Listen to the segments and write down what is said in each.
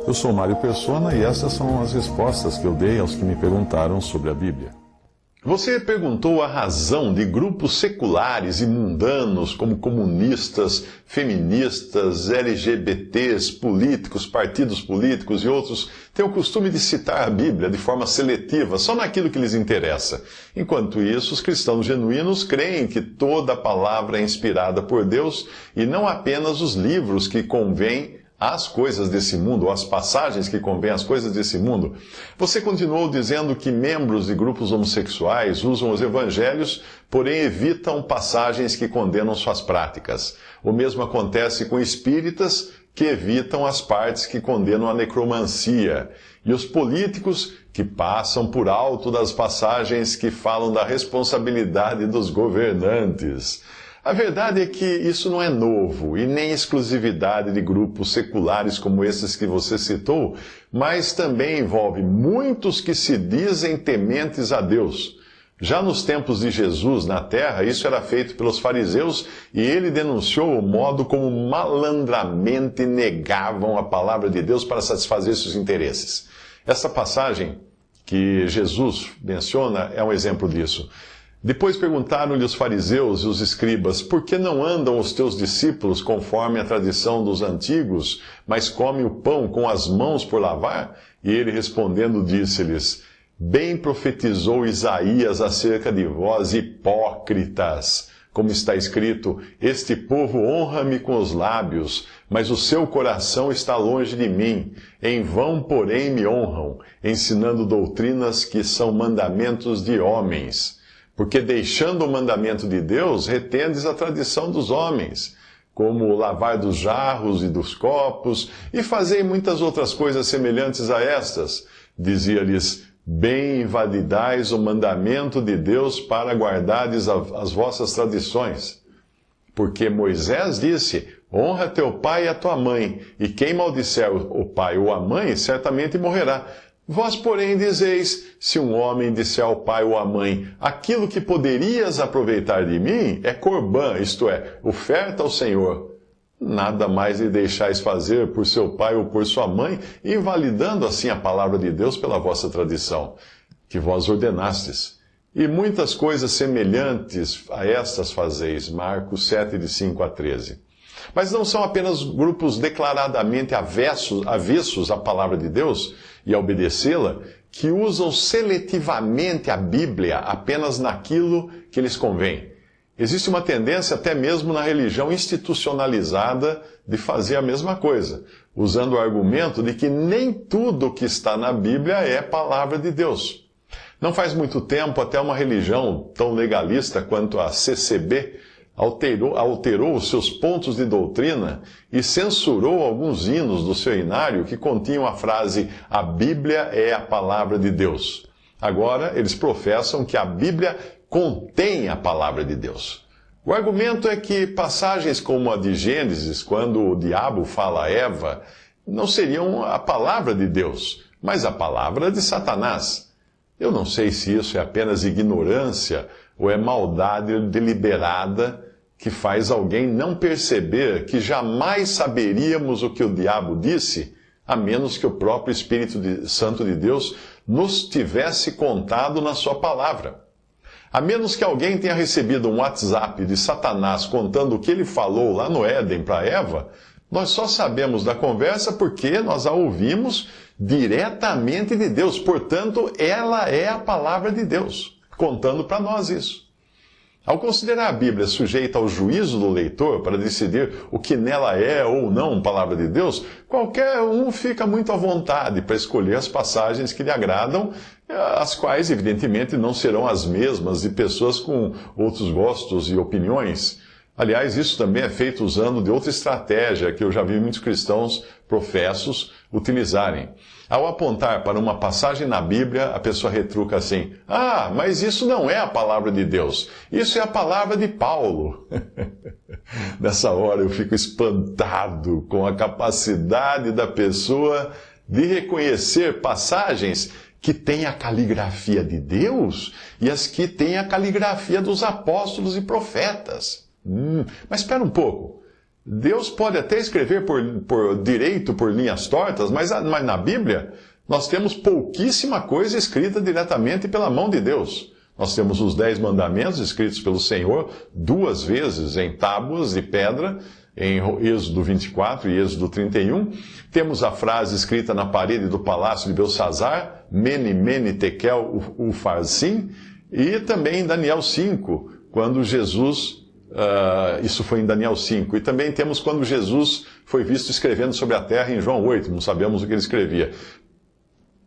Eu sou Mário Persona e essas são as respostas que eu dei aos que me perguntaram sobre a Bíblia. Você perguntou a razão de grupos seculares e mundanos como comunistas, feministas, LGBTs, políticos, partidos políticos e outros têm o costume de citar a Bíblia de forma seletiva, só naquilo que lhes interessa. Enquanto isso, os cristãos genuínos creem que toda a palavra é inspirada por Deus e não apenas os livros que convêm às coisas desse mundo, ou as passagens que convêm às coisas desse mundo. Você continuou dizendo que membros de grupos homossexuais usam os evangelhos, porém evitam passagens que condenam suas práticas. O mesmo acontece com espíritas, que evitam as partes que condenam a necromancia. E os políticos, que passam por alto das passagens que falam da responsabilidade dos governantes. A verdade é que isso não é novo e nem exclusividade de grupos seculares como esses que você citou, mas também envolve muitos que se dizem tementes a Deus. Já nos tempos de Jesus na terra, isso era feito pelos fariseus e ele denunciou o modo como malandramente negavam a palavra de Deus para satisfazer seus interesses. Essa passagem que Jesus menciona é um exemplo disso. Depois perguntaram-lhe os fariseus e os escribas: por que não andam os teus discípulos conforme a tradição dos antigos, mas comem o pão com as mãos por lavar? E ele respondendo disse-lhes: bem profetizou Isaías acerca de vós, hipócritas. Como está escrito: este povo honra-me com os lábios, mas o seu coração está longe de mim. Em vão, porém, me honram, ensinando doutrinas que são mandamentos de homens. Porque deixando o mandamento de Deus, retendes a tradição dos homens, como o lavar dos jarros e dos copos, e fazei muitas outras coisas semelhantes a estas. Dizia-lhes: bem invalidais o mandamento de Deus para guardardes as vossas tradições. Porque Moisés disse: honra teu pai e a tua mãe, e quem maldisser o pai ou a mãe, certamente morrerá. Vós, porém, dizeis: se um homem disser ao pai ou à mãe, aquilo que poderias aproveitar de mim é corbã, isto é, oferta ao Senhor. Nada mais lhe deixais fazer por seu pai ou por sua mãe, invalidando assim a palavra de Deus pela vossa tradição, que vós ordenastes. E muitas coisas semelhantes a estas fazeis. Marcos 7, de 5 a 13. Mas não são apenas grupos declaradamente avessos à palavra de Deus e a obedecê-la, que usam seletivamente a Bíblia apenas naquilo que lhes convém. Existe uma tendência até mesmo na religião institucionalizada de fazer a mesma coisa, usando o argumento de que nem tudo que está na Bíblia é palavra de Deus. Não faz muito tempo, até uma religião tão legalista quanto a CCB alterou os seus pontos de doutrina e censurou alguns hinos do seu inário que continham a frase: a Bíblia é a palavra de Deus. Agora, eles professam que a Bíblia contém a palavra de Deus. O argumento é que passagens como a de Gênesis, quando o diabo fala a Eva, não seriam a palavra de Deus, mas a palavra de Satanás. Eu não sei se isso é apenas ignorância ou é maldade deliberada que faz alguém não perceber que jamais saberíamos o que o diabo disse, a menos que o próprio Espírito Santo de Deus nos tivesse contado na sua palavra. A menos que alguém tenha recebido um WhatsApp de Satanás contando o que ele falou lá no Éden para Eva, nós só sabemos da conversa porque nós a ouvimos diretamente de Deus. Portanto, ela é a palavra de Deus, contando para nós isso. Ao considerar a Bíblia sujeita ao juízo do leitor para decidir o que nela é ou não palavra de Deus, qualquer um fica muito à vontade para escolher as passagens que lhe agradam, as quais, evidentemente, não serão as mesmas de pessoas com outros gostos e opiniões. Aliás, isso também é feito usando de outra estratégia que eu já vi muitos cristãos professos utilizarem. Ao apontar para uma passagem na Bíblia, a pessoa retruca assim: ah, mas isso não é a palavra de Deus, isso é a palavra de Paulo. Nessa hora eu fico espantado com a capacidade da pessoa de reconhecer passagens que têm a caligrafia de Deus e as que têm a caligrafia dos apóstolos e profetas. Mas espera um pouco. Deus pode até escrever por direito, por linhas tortas, mas na Bíblia nós temos pouquíssima coisa escrita diretamente pela mão de Deus. Nós temos os 10 mandamentos escritos pelo Senhor 2 vezes em tábuas de pedra, em Êxodo 24 e Êxodo 31. Temos a frase escrita na parede do palácio de Belsazar, Mene, Mene, Tekel, Ufarsim, e também em Daniel 5, quando Jesus... isso foi em Daniel 5. E também temos quando Jesus foi visto escrevendo sobre a terra em João 8. Não sabemos o que ele escrevia.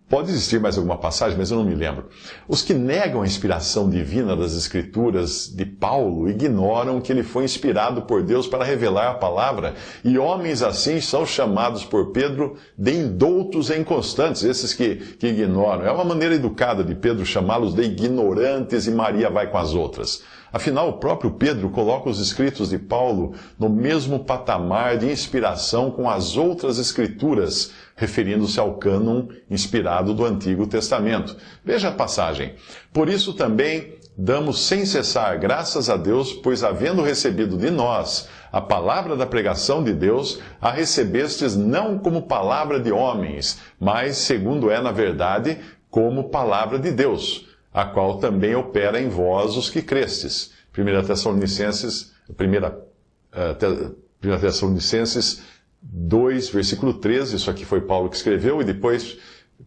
Pode existir mais alguma passagem, mas eu não me lembro. Os que negam a inspiração divina das Escrituras de Paulo ignoram que ele foi inspirado por Deus para revelar a palavra, e homens assim são chamados por Pedro de indoutos e inconstantes, esses que ignoram. É uma maneira educada de Pedro chamá-los de ignorantes, e Maria vai com as outras. Afinal, o próprio Pedro coloca os escritos de Paulo no mesmo patamar de inspiração com as outras escrituras, referindo-se ao cânon inspirado do Antigo Testamento. Veja a passagem. Por isso também damos sem cessar graças a Deus, pois havendo recebido de nós a palavra da pregação de Deus, a recebestes não como palavra de homens, mas, segundo é na verdade, como palavra de Deus, a qual também opera em vós os que crestes. 1 Tessalonicenses 2, versículo 13, isso aqui foi Paulo que escreveu, e depois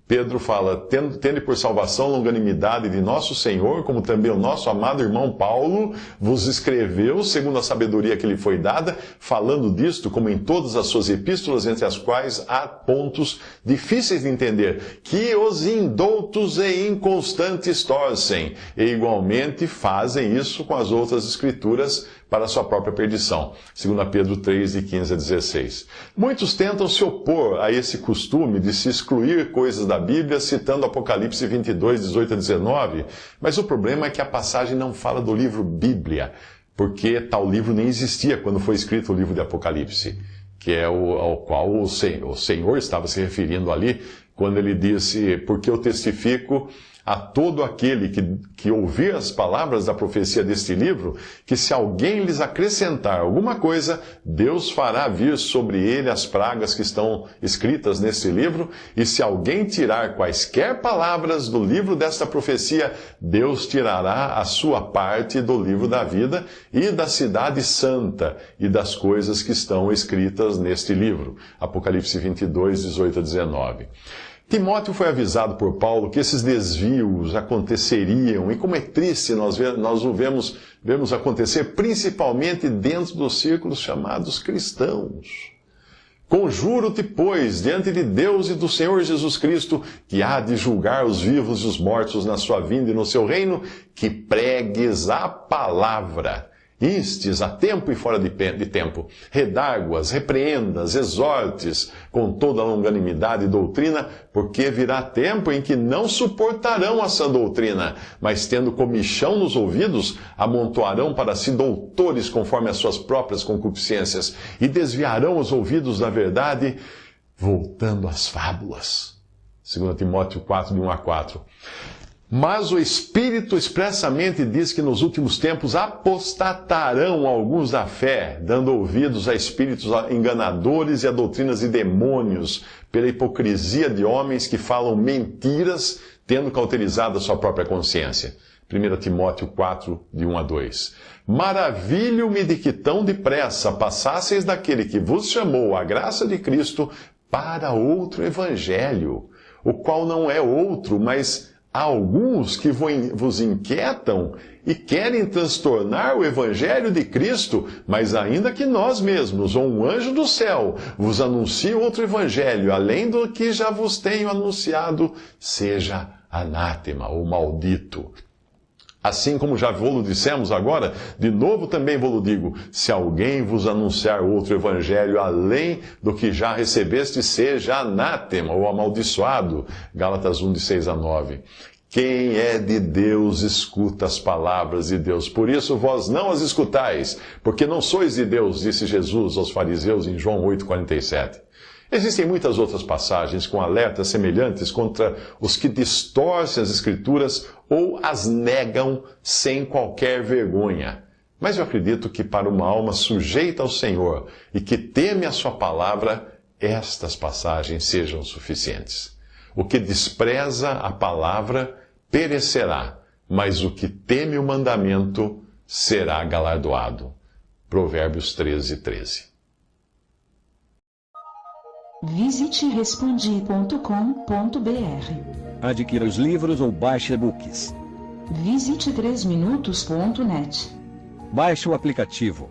Pedro fala, tende por salvação longanimidade de nosso Senhor, como também o nosso amado irmão Paulo vos escreveu, segundo a sabedoria que lhe foi dada, falando disto, como em todas as suas epístolas, entre as quais há pontos difíceis de entender, que os indoutos e inconstantes torcem, e igualmente fazem isso com as outras escrituras, para a sua própria perdição. 2 Pedro 3, de 15 a 16. Muitos tentam se opor a esse costume de se excluir coisas da Bíblia, citando Apocalipse 22, 18 a 19, mas o problema é que a passagem não fala do livro Bíblia, porque tal livro nem existia quando foi escrito o livro de Apocalipse, que é ao qual o Senhor estava se referindo ali, quando ele disse, porque eu testifico a todo aquele que ouvir as palavras da profecia deste livro, que se alguém lhes acrescentar alguma coisa, Deus fará vir sobre ele as pragas que estão escritas neste livro, e se alguém tirar quaisquer palavras do livro desta profecia, Deus tirará a sua parte do livro da vida e da cidade santa e das coisas que estão escritas neste livro. Apocalipse 22, 18 a 19. Timóteo foi avisado por Paulo que esses desvios aconteceriam, e como é triste nós o vemos acontecer principalmente dentro dos círculos chamados cristãos. Conjuro-te, pois, diante de Deus e do Senhor Jesus Cristo, que há de julgar os vivos e os mortos na sua vinda e no seu reino, que pregues a palavra. Instes a tempo e fora de tempo, redarguas, repreendas, exortes, com toda a longanimidade e doutrina, porque virá tempo em que não suportarão a sã doutrina, mas tendo comichão nos ouvidos, amontoarão para si doutores conforme as suas próprias concupiscências, e desviarão os ouvidos da verdade, voltando às fábulas. 2 Timóteo 4, de 1 a 4. Mas o Espírito expressamente diz que nos últimos tempos apostatarão alguns da fé, dando ouvidos a espíritos enganadores e a doutrinas de demônios, pela hipocrisia de homens que falam mentiras, tendo cauterizado a sua própria consciência. 1 Timóteo 4, de 1 a 2. Maravilho-me de que tão depressa passasseis daquele que vos chamou à graça de Cristo para outro evangelho, o qual não é outro, mas há alguns que vos inquietam e querem transtornar o Evangelho de Cristo, mas ainda que nós mesmos, ou um anjo do céu, vos anuncie outro Evangelho, além do que já vos tenho anunciado, seja anátema ou maldito. Assim como já vos dissemos agora, de novo também vos digo, se alguém vos anunciar outro evangelho além do que já recebeste, seja anátema ou amaldiçoado. Gálatas 1, de 6 a 9. Quem é de Deus escuta as palavras de Deus. Por isso vós não as escutais, porque não sois de Deus, disse Jesus aos fariseus em João 8,47. Existem muitas outras passagens com alertas semelhantes contra os que distorcem as Escrituras ou as negam sem qualquer vergonha. Mas eu acredito que para uma alma sujeita ao Senhor e que teme a sua palavra, estas passagens sejam suficientes. O que despreza a palavra perecerá, mas o que teme o mandamento será galardoado. Provérbios 13:13. Visite respondi.com.br. Adquira os livros ou baixe e-books. Visite 3minutos.net. Baixe o aplicativo.